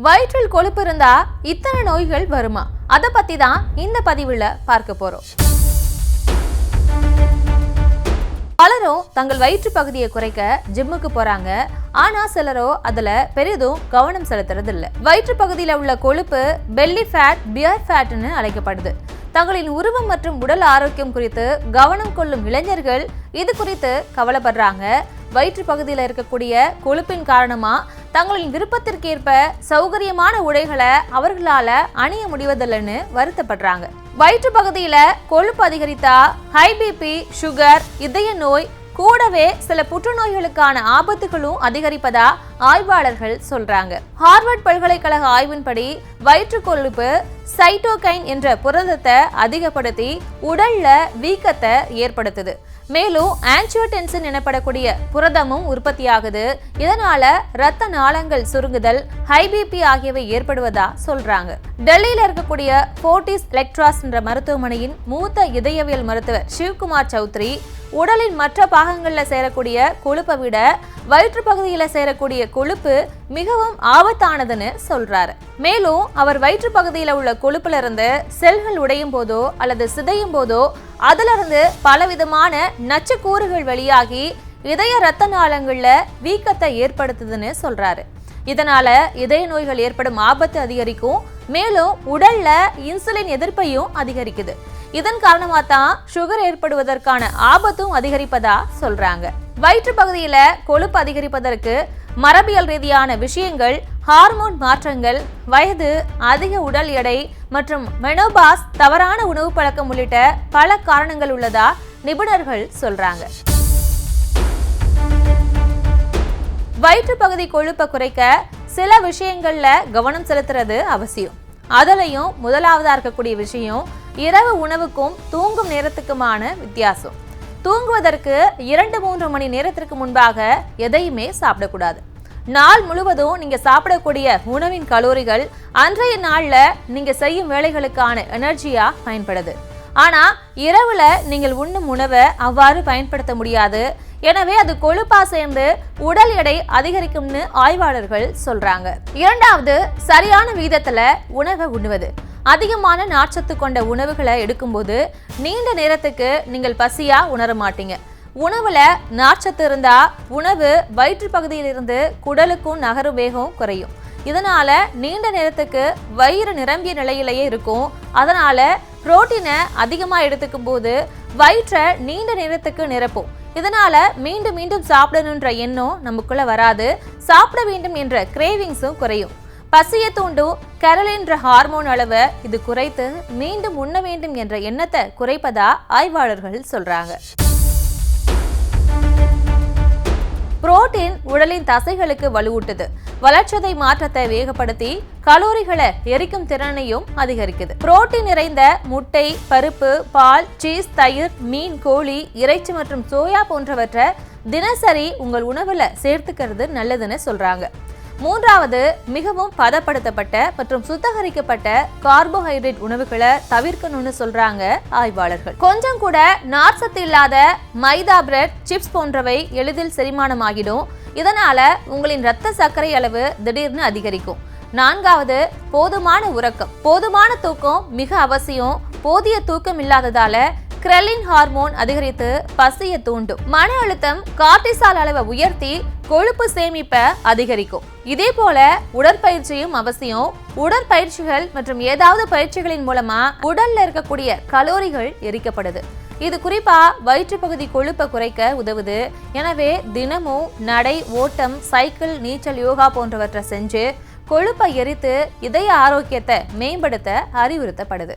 வயிற்றில் கொழுப்பு இருந்தா இத்தனை நோய்கள் வருமா? அதை பத்தி தான் இந்த பதிவுல பார்க்க போறோம். பலரும் தங்கள் வயிற்று பகுதியை குறைக்க ஜிம்முக்கு போறாங்க. ஆனா சிலரோ அதுல பெரிதும் கவனம் செலுத்துறது இல்ல. வயிற்று பகுதியில உள்ள கொழுப்பு பெல்லி ஃபேட், பியர் ஃபேட்னு அழைக்கப்படுது. தங்களின் உருவம் மற்றும் உடல் ஆரோக்கியம் குறித்து கவனம் கொள்ளும் இளைஞர்கள் இது குறித்து கவலைப்படுறாங்க. வயிற்று பகுதியில் இருக்கக்கூடிய கொழுப்பின் காரணமா தங்களின் விருப்பத்திற்கேற்ப சௌகரியமான உடைகளை அவர்களால அணிய முடிவதில்லைன்னு வருத்தப்படுறாங்க. வயிற்று பகுதியில கொழுப்பு அதிகரித்தா ஹை பிபி, சுகர், இதய நோய், கூடவே சில புற்றுநோய்களுக்கான ஆபத்துகளும் அதிகரிப்பதா ஆய்வாளர்கள் சொல்றாங்க. ஹார்வர்ட் பல்கலைக்கழக ஆய்வின்படி வயிற்று கொழுப்பு சைட்டோகைன் என்ற புரதத்தை அதிகப்படுத்தி உடல்ல வீக்கத்தை ஏற்படுத்துது. மேலும் ஆன்ஜியோடென்சின் எனப்படக்கூடிய புரதமும் உற்பத்தியாகுது. இதனால இரத்த நாளங்கள் சுருங்குதல், ஹை பிபி ஆகியவை ஏற்படுவதா சொல்றாங்க. டெல்லியில இருக்கக்கூடிய ஃபோர்டிஸ் எலக்ட்ராஸ் என்ற மருத்துவமனையின் மூத்த இதயவியல் மருத்துவர் சிவகுமார் சௌத்ரி உடலின் மற்ற பாகங்கள்ல சேரக்கூடிய கொழுப்பை விட வயிற்று பகுதியில சேரக்கூடிய கொழுப்பு மிகவும் ஆபத்தானதுன்னு சொல்றாரு. மேலும் அவர் வயிற்று பகுதியில உள்ள கொழுப்புல இருந்து செல்கள் உடையும் போதோ அல்லது சிதையும் போதோ அதுல இருந்து பலவிதமான நச்சுக்கூறுகள் வெளியாகி இதய இரத்த நாளங்கள்ல வீக்கத்தை ஏற்படுத்துதுன்னு சொல்றாரு. இதனால இதய நோய்கள் ஏற்படும் ஆபத்து அதிகரிக்கும். மேலும் உடல்ல இன்சுலின் எதிர்ப்பையும் அதிகரிக்குது. இதன் காரணமா தான் சுகர் ஏற்படுவதற்கான ஆபத்தும் அதிகரிப்பதா சொல்றாங்க. வயிற்று பகுதியில கொழுப்பு அதிகரிப்பதற்கு மரபியல் ரீதியான விஷயங்கள், ஹார்மோன் மாற்றங்கள், வயது, அதிக உடல் எடை மற்றும் மெனோபாஸ், தவறான உணவு பழக்கம் உள்ளிட்ட பல காரணங்கள் உள்ளதா நிபுணர்கள் சொல்றாங்க. வயிற்று பகுதி கொழுப்பை குறைக்க சில விஷயங்கள்ல கவனம் செலுத்துறது அவசியம். அதுலயும் முதலாவதா இருக்கக்கூடிய விஷயம் இரவு உணவுக்கும் தூங்கும் நேரத்துக்குமான வித்தியாசம். தூங்குவதற்கு 2-3 மணி நேரத்திற்கு முன்பாக எதையுமே சாப்பிடக்கூடாது. நாள் முழுவதும் நீங்க சாப்பிடக்கூடிய உணவின் கலோரிகள் அன்றைய நாள்ல நீங்க செய்யும் வேலைகளுக்கான எனர்ஜியா பயன்படுது. ஆனா இரவுல நீங்கள் உண்ணும் உணவை அவ்வாறு பயன்படுத்த முடியாது. எனவே அது கொழுப்பா சேர்ந்து உடல் எடை அதிகரிக்கும்னு ஆய்வாளர்கள் சொல்றாங்க. இரண்டாவது, சரியான விகிதத்துல உணவை உண்ணுவது. அதிகமான நார்ச்சத்து கொண்ட உணவுகளை எடுக்கும்போது நீண்ட நேரத்துக்கு நீங்கள் பசியா உணர மாட்டீங்க. உணவுல நார்ச்சத்து இருந்தா உணவு வயிற்று பகுதியிலிருந்து குடலுக்கும் நகரும் வேகம் குறையும். இதனால நீண்ட நேரத்துக்கு வயிறு நிரம்பிய நிலையிலேயே இருக்கும். அதனால புரோட்டீனை அதிகமா எடுத்துக்கும் போது வயிற்றை நீண்ட நேரத்துக்கு நிரப்பும். இதனால மீண்டும் மீண்டும் சாப்பிடணுன்ற எண்ணம் நமக்குள்ள வராது. சாப்பிட வேண்டும் என்ற கிரேவிங்ஸும் குறையும். பசியை தூண்டும் கெரலின் என்ற ஹார்மோன் அளவை இது குறைத்து மீண்டும் உண்ண வேண்டும் என்ற எண்ணத்தை குறைப்பதா ஆய்வாளர்கள் சொல்றாங்க. புரோட்டீன் உடலின் தசைகளுக்கு வலுவூட்டுது. வளர்ச்சிதை மாற்றத்தை வேகப்படுத்தி கலோரிகளை எரிக்கும் திறனையும் அதிகரிக்குது. புரோட்டீன் நிறைந்த முட்டை, பருப்பு, பால், சீஸ், தயிர், மீன், கோழி, இறைச்சி மற்றும் சோயா போன்றவற்றை தினசரி உங்கள் உணவுல சேர்த்துக்கிறது நல்லதுன்னு சொல்றாங்க. மூன்றாவது, மிகவும் பதப்படுத்தப்பட்ட மற்றும் சுத்தகரிக்கப்பட்ட கார்போஹைட்ரேட் உணவுகளை தவிர்க்கணும்னு சொல்றாங்க ஆய்வாளர்கள். கொஞ்சம் கூட நார்ச்சத்து இல்லாத மைதா, பிரெட், சிப்ஸ் போன்றவை எளிதில் செரிமானமாகிடும். இதனால உங்களின் இரத்த சர்க்கரை அளவு திடீர்னு அதிகரிக்கும். நான்காவது, போதுமான உறக்கம். போதுமான தூக்கம் மிக அவசியம். போதிய தூக்கம் இல்லாததால கிரெலின் ஹார்மோன் அதிகரித்து பசியை தூண்டும். மன அழுத்தம் கார்டிசால் அளவை உயர்த்தி கொழுப்பு சேமிப்பை அதிகரிக்கும். இதே போல உடற்பயிற்சியும் அவசியம். உடற்பயிற்சிகள் மற்றும் ஏதாவது பயிற்சிகளின் மூலமா உடல்ல இருக்கக்கூடிய கலோரிகள் எரிக்கப்படுது. இது குறிப்பா வயிற்று பகுதி கொழுப்பை குறைக்க உதவுது. எனவே தினமும் நடை, ஓட்டம், சைக்கிள், நீச்சல், யோகா போன்றவற்றை செஞ்சு கொழுப்பை எரித்து இதய ஆரோக்கியத்தை மேம்படுத்த அறிவுறுத்தப்படுது.